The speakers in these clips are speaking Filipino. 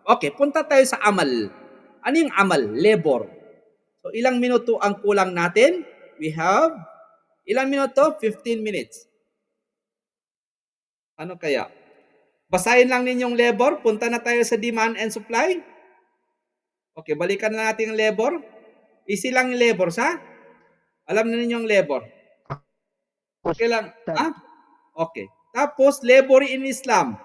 Okay, punta tayo sa amal. Ano yung amal? Labor. So, ilang minuto ang kulang natin? We have, ilang minuto? 15 minutes. Ano kaya? Basahin lang ninyong labor. Punta na tayo sa demand and supply. Okay, balikan na natin yung labor. Easy lang yung labor, sa? Alam na ninyong labor. Okay lang. Ah? Okay. Tapos, labor in Islam.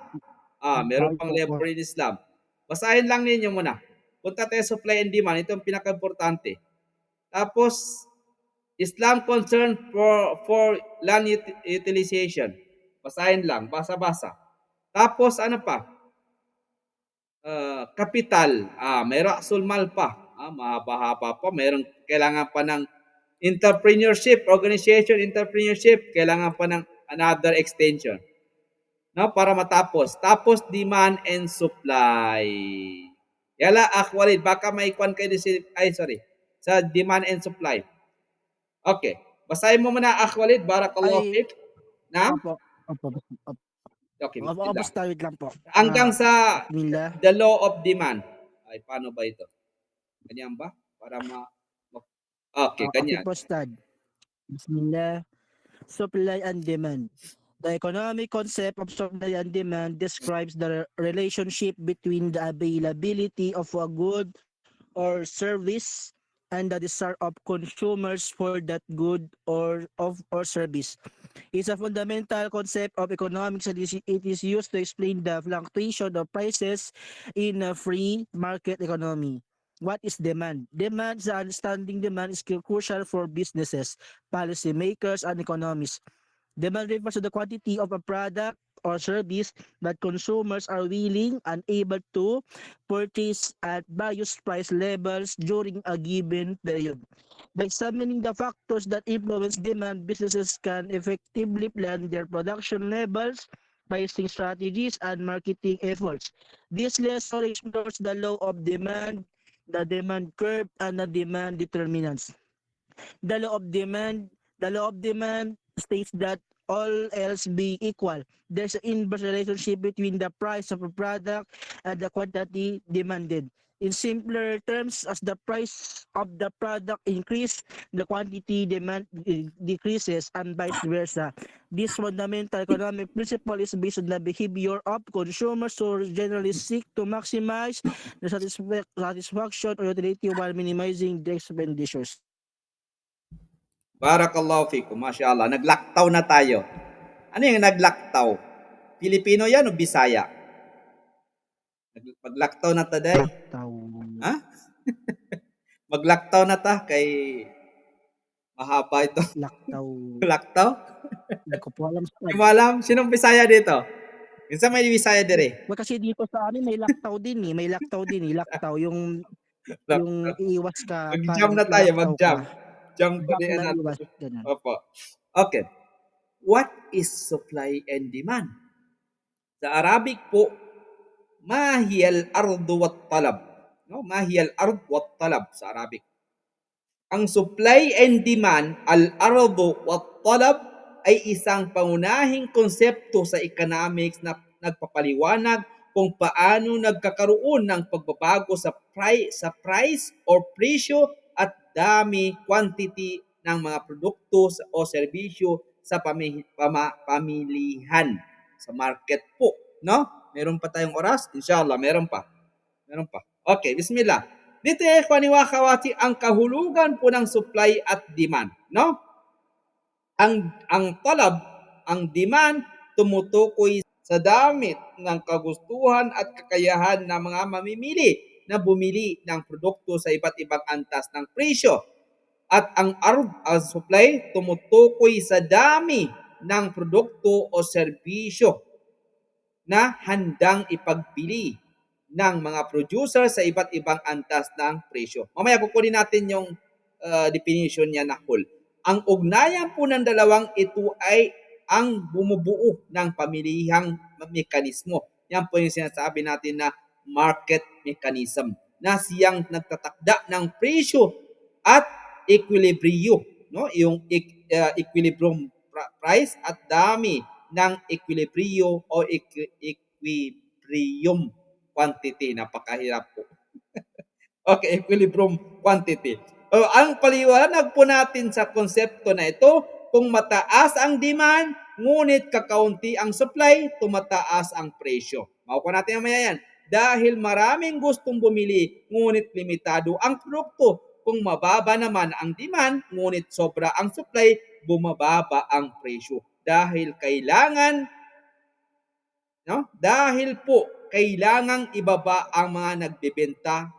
Meron pang labor in Islam. Basahin lang ninyo muna. Punta tayo sa supply and demand. Ito ang pinaka-importante. Tapos, Islam concern for land utilization. Basahin lang, basa-basa. Tapos ano pa? Kapital. May Rasul Mal pa. Mahaba-haba pa. Meron kailangan pa ng entrepreneurship, organization, entrepreneurship. Kailangan pa ng another extension. No, para matapos. Tapos demand and supply. Yala, Walid, baka may kwan kayo sa demand and supply. Okay. Basahin mo muna, Walid, barakallahu Ay, fik. Na? opo. Okay, Opo, bismillah. basta wait lang po. Hanggang sa Bismillah. the law of demand. Ay, paano ba ito? Ganyan ba? Para Okay, Okay ganyan. po, Stad. Bismillah. Supply and demand. The economic concept of supply and demand describes the relationship between the availability of a good or service and the desire of consumers for that good or service. It's a fundamental concept of economics and it is used to explain the fluctuation of prices in a free market economy. What is demand? Demand, the understanding demand is crucial for businesses, policymakers, and economists. Demand refers to the quantity of a product or service that consumers are willing and able to purchase at various price levels during a given period. By examining the factors that influence demand, businesses can effectively plan their production levels, pricing strategies, and marketing efforts. This lesson explores the law of demand, the demand curve, and the demand determinants. The law of demand states that all else being equal, there's an inverse relationship between the price of a product and the quantity demanded. In simpler terms, as the price of the product increases, the quantity demand decreases and vice versa. This fundamental economic principle is based on the behavior of consumers who generally seek to maximize the satisfaction or utility while minimizing the expenditures. Barakallahu fikum. Mashallah. Naglaktaw na tayo. Ano yung naglaktaw? Filipino yan o Bisaya? Maglaktaw na taday. Ha? Maglaktaw na ta kay mahaba ito. Laktaw. Laktaw? Hindi ko po alam. Hindi mo alam? Sinong Bisaya dito? Minsan may Bisaya dire. Kasi dito sa amin may laktaw din eh. May laktaw din eh. Laktaw. Yung iiwas ka. Mag-jam Parang na tayo, lalaktaw mag-jam. ka. Jam ko Jump din na natin. iwas. Ganun. Opo. Okay. What is supply and demand? Sa Arabic po, mahiyal ardu wat talab. No? Mahiyal ard wat talab sa Arabic. Ang supply and demand, al-ardu wat talab, ay isang pangunahing konsepto sa economics na nagpapaliwanag kung paano nagkakaroon ng pagbabago sa price or presyo at dami, quantity ng mga produkto o serbisyo sa pamilihan sa market po, no? Meron pa tayong oras? Inshallah, meron pa. Okay, bismillah. Dito ay kawati ang kahulugan po ng supply at demand, no? Ang talab, ang demand tumutukoy sa damit ng kagustuhan at kakayahan ng mga mamimili na bumili ng produkto sa iba't ibang antas ng presyo. At ang supply tumutukoy sa dami ng produkto o serbisyo na handang ipagbili ng mga producer sa iba't ibang antas ng presyo. Mamaya kukunin natin yung definition niya na whole. Ang ugnayan po ng dalawang ito ay ang bumubuo ng pamilihang mekanismo. Yan po yung sinasabi natin na market mechanism na siyang nagtatakda ng presyo at equilibrium, no? Yung equilibrium price at dami ng equilibrio o equilibrium. quantity. Napakahirap po. Okay, equilibrium quantity. Ang paliwanag po natin sa konsepto na ito, kung mataas ang demand, ngunit kakaunti ang supply, tumataas ang presyo. Makukuha natin mamaya yan. Dahil maraming gustong bumili, ngunit limitado ang produkto. Kung mababa naman ang demand, ngunit sobra ang supply, bumababa ang presyo. Dahil kailangan, no? Dahil po kailangang ibaba ang mga nagbebenta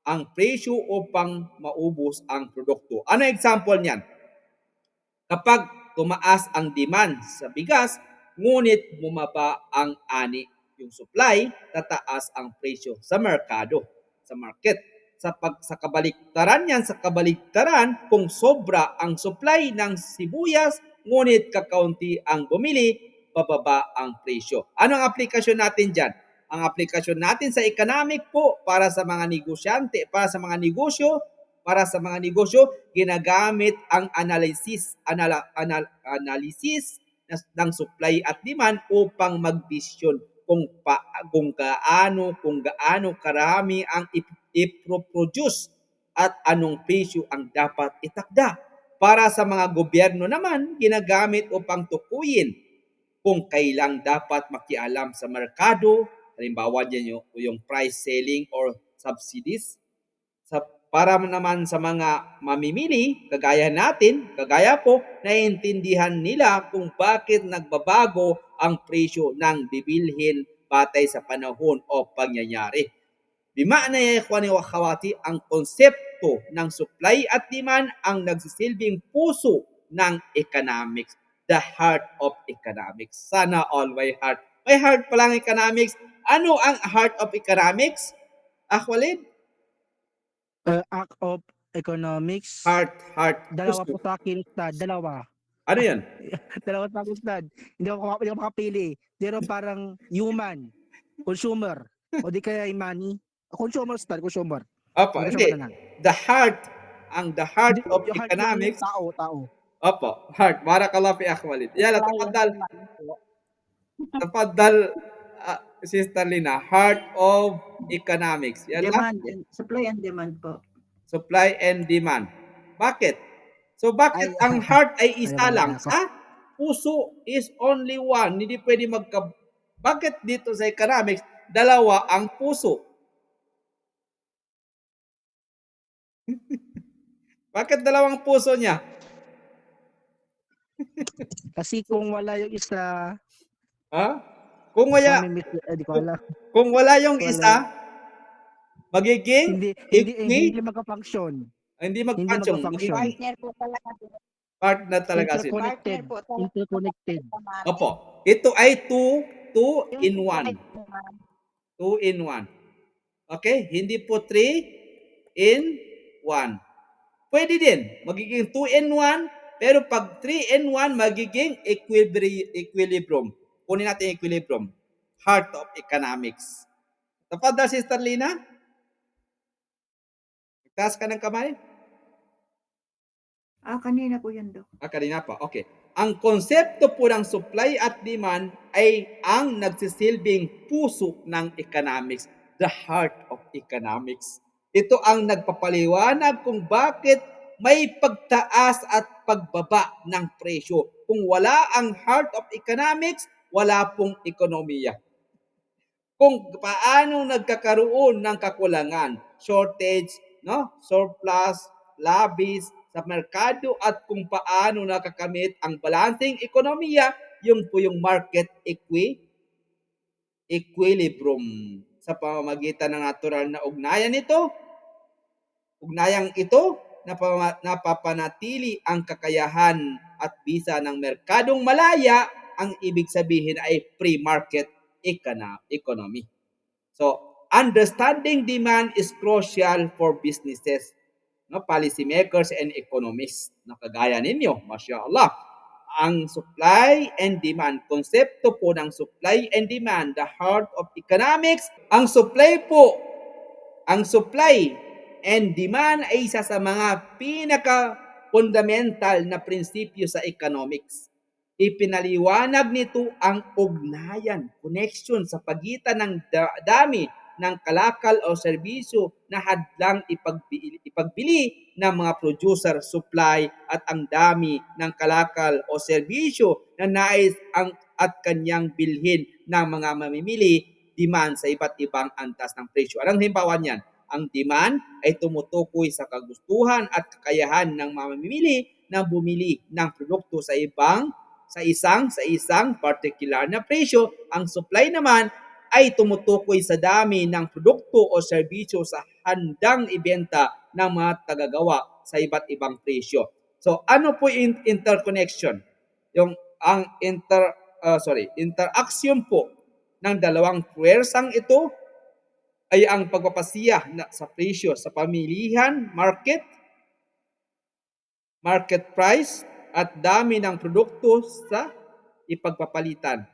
ang presyo upang maubos ang produkto. Ano example niyan? Kapag tumaas ang demand sa bigas, ngunit bumaba ang ani, yung supply, tataas ang presyo sa merkado, sa market. Sa kabaliktaran yan, sa kabaliktaran, kung sobra ang supply ng sibuyas, ngunit kakaunti ang bumili, bababa ang presyo. Anong aplikasyon natin dyan? Ang aplikasyon natin sa economic po para sa mga negosyante, para sa mga negosyo, ginagamit ang analysis ng supply at demand upang magdesisyon kung gaano karami ang iproproduce at anong presyo ang dapat itakda. Para sa mga gobyerno naman, ginagamit upang tukuyin kung kailang dapat makialam sa merkado, halimbawa dyan yung price selling or subsidies. Para naman sa mga mamimili, kagaya po, naiintindihan nila kung bakit nagbabago ang presyo ng bibilhin batay sa panahon o pangyayari. Bima'na ya ikhwani wa akhawati, ang konsepto ng supply at demand ang nagsisilbing puso ng economics, the heart of economics. Sana all may heart. May heart pa lang economics. Ano ang heart of economics? Walid? Act of Economics. Heart. Dalawa po Puso. sa akin, Ustad. Dalawa. Ano yan? Dalawa sa akin, Ustad. Hindi ako makapili. Pero parang human, consumer, o di kaya money. Consumer, Ustad. Consumer. Opo, Consumer hindi. na lang. The heart of Yung heart yung economics. tao. Opo, heart. Barakallah fi Walid. Yala, tafaddal, Sister Lina. Heart of economics. Yala. Supply and demand po. Supply and demand. Bakit? So bakit Ay, ang heart ay isa wala lang? na ako. Sa puso is only one. Hindi pwede Bakit dito sa economics, dalawa ang puso? Bakit dalawang puso niya? Kasi kung wala yung isa, Ha? Kung wala, di ko alam. kung wala yung Wala. isa, magiging Hindi magka-function. hindi Hindi mag-function. magka-function. Partner po talaga. Partner talaga sila. Partner po talaga. Interconnected. Opo. Ito ay two in one. 2 in 1. Okay? Hindi po 3 in 1. Pwede din. Magiging 2 in 1. Pero pag 3 in 1, magiging equilibrium. Kunin natin equilibrium. Heart of economics. Tapada, Sister Lina? Taas ka ng kamay? Kanina po yan, Dok. Kanina pa. Okay. Ang konsepto po ng supply at demand ay ang nagsisilbing puso ng economics, the heart of economics. Ito ang nagpapaliwanag kung bakit may pagtaas at pagbaba ng presyo. Kung wala ang heart of economics, wala pong ekonomiya. Kung paano nagkakaroon ng kakulangan, shortage, no? Surplus, labis sa merkado, at kung paano nakakamit ang balancing ekonomiya, yung po yung market equilibrium sa pamamagitan ng natural na ugnayang ito, napapanatili ang kakayahan at bisa ng merkadong malaya. Ang ibig sabihin ay free market economy. So, understanding demand is crucial for businesses, no, policymakers and economists. Nakagaya ninyo, mashallah. Ang supply and demand, konsepto po ng supply and demand, the heart of economics. Ang supply and demand ay isa sa mga pinaka-fundamental na prinsipyo sa economics. Ipinaliwanag nito ang ugnayan, connection sa pagitan ng dami ng kalakal o serbisyo na hadlang ipagbili ng mga producer, supply at ang dami ng kalakal o serbisyo na nais at kanyang bilhin ng mga mamimili, demand sa iba't ibang antas ng presyo. Anong halimbawa niyan? Ang demand ay tumutukoy sa kagustuhan at kakayahan ng mga mamimili na bumili ng produkto sa isang particular na presyo. Ang supply naman ay tumutukoy sa dami ng produkto o serbisyo sa handang ibenta ng mga tagagawa sa iba't ibang presyo. So ano po yung interconnection? Yung ang interaction po ng dalawang puwersang ito ay ang pagpapasiya sa presyo sa pamilihan, market price at dami ng produkto sa ipagpapalitan.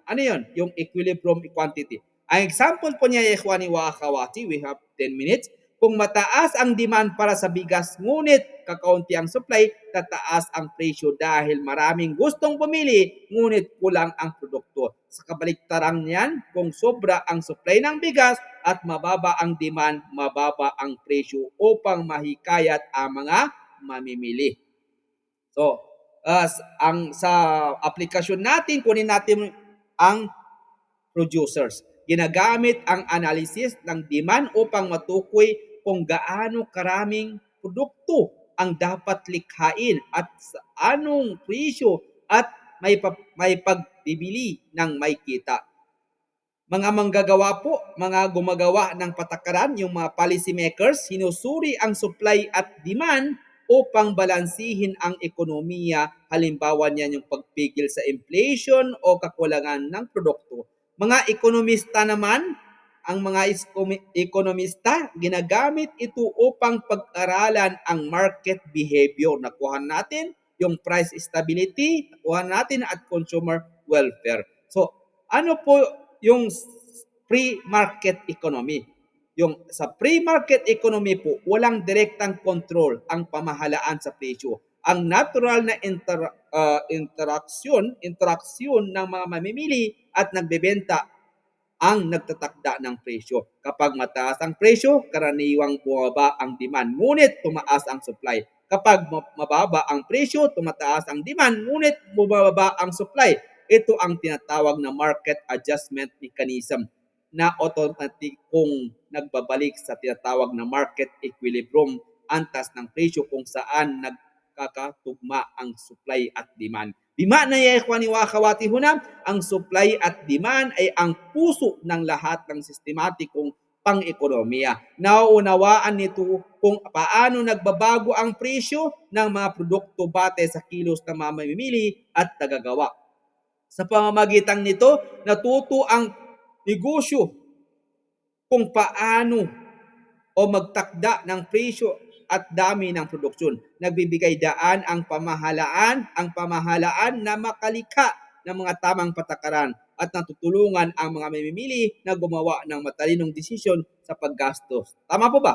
Ano yun? Yung equilibrium quantity. Ang example po niya, ikhwani wa akhawati, we have 10 minutes. Kung mataas ang demand para sa bigas, ngunit kakaunti ang supply, tataas ang presyo dahil maraming gustong bumili, ngunit kulang ang produkto. Sa kabaliktaran niyan, kung sobra ang supply ng bigas at mababa ang demand, mababa ang presyo upang mahikayat ang mga mamimili. So, sa aplikasyon natin, kunin natin ang producers. Ginagamit ang analysis ng demand upang matukoy kung gaano karaming produkto ang dapat likhain at sa anong presyo at may pagbibili ng may kita. Mga manggagawa po, mga gumagawa ng patakaran, yung mga policy makers, sinusuri ang supply at demand upang balansihin ang ekonomiya. Halimbawa niyan yung pagpigil sa inflation o kakulangan ng produkto. Mga ekonomista naman, ang mga ekonomista, ginagamit ito upang pag-aralan ang market behavior. Nakuha natin yung price stability, nakuha natin at consumer welfare. So, ano po yung pre-market economy? Yung sa pre-market economy po, walang direktang control ang pamahalaan sa presyo. Ang natural na interaksyon ng mga mamimili at nagbebenta ang nagtatakda ng presyo. Kapag mataas ang presyo, karaniwang bumaba ang demand, ngunit tumaas ang supply. Kapag mababa ang presyo, tumataas ang demand, ngunit bumababa ang supply. Ito ang tinatawag na market adjustment mechanism na automatic kung nagbabalik sa tinatawag na market equilibrium, antas ng presyo kung saan nagkakatugma ang supply at demand. Bimana ya ikhwani wa akhawati huna, ang supply at demand ay ang puso ng lahat ng sistematikong pang-ekonomiya. Nauunawaan nito kung paano nagbabago ang presyo ng mga produkto batay sa kilos ng mga mamimili at tagagawa. Sa pamamagitan nito, natuto ang negosyo kung paano o magtakda ng presyo at dami ng produksyon. Nagbibigay daan ang pamahalaan na makalikha ng mga tamang patakaran at natutulungan ang mga mamimili na gumawa ng matalinong desisyon sa paggastos. Tama po ba?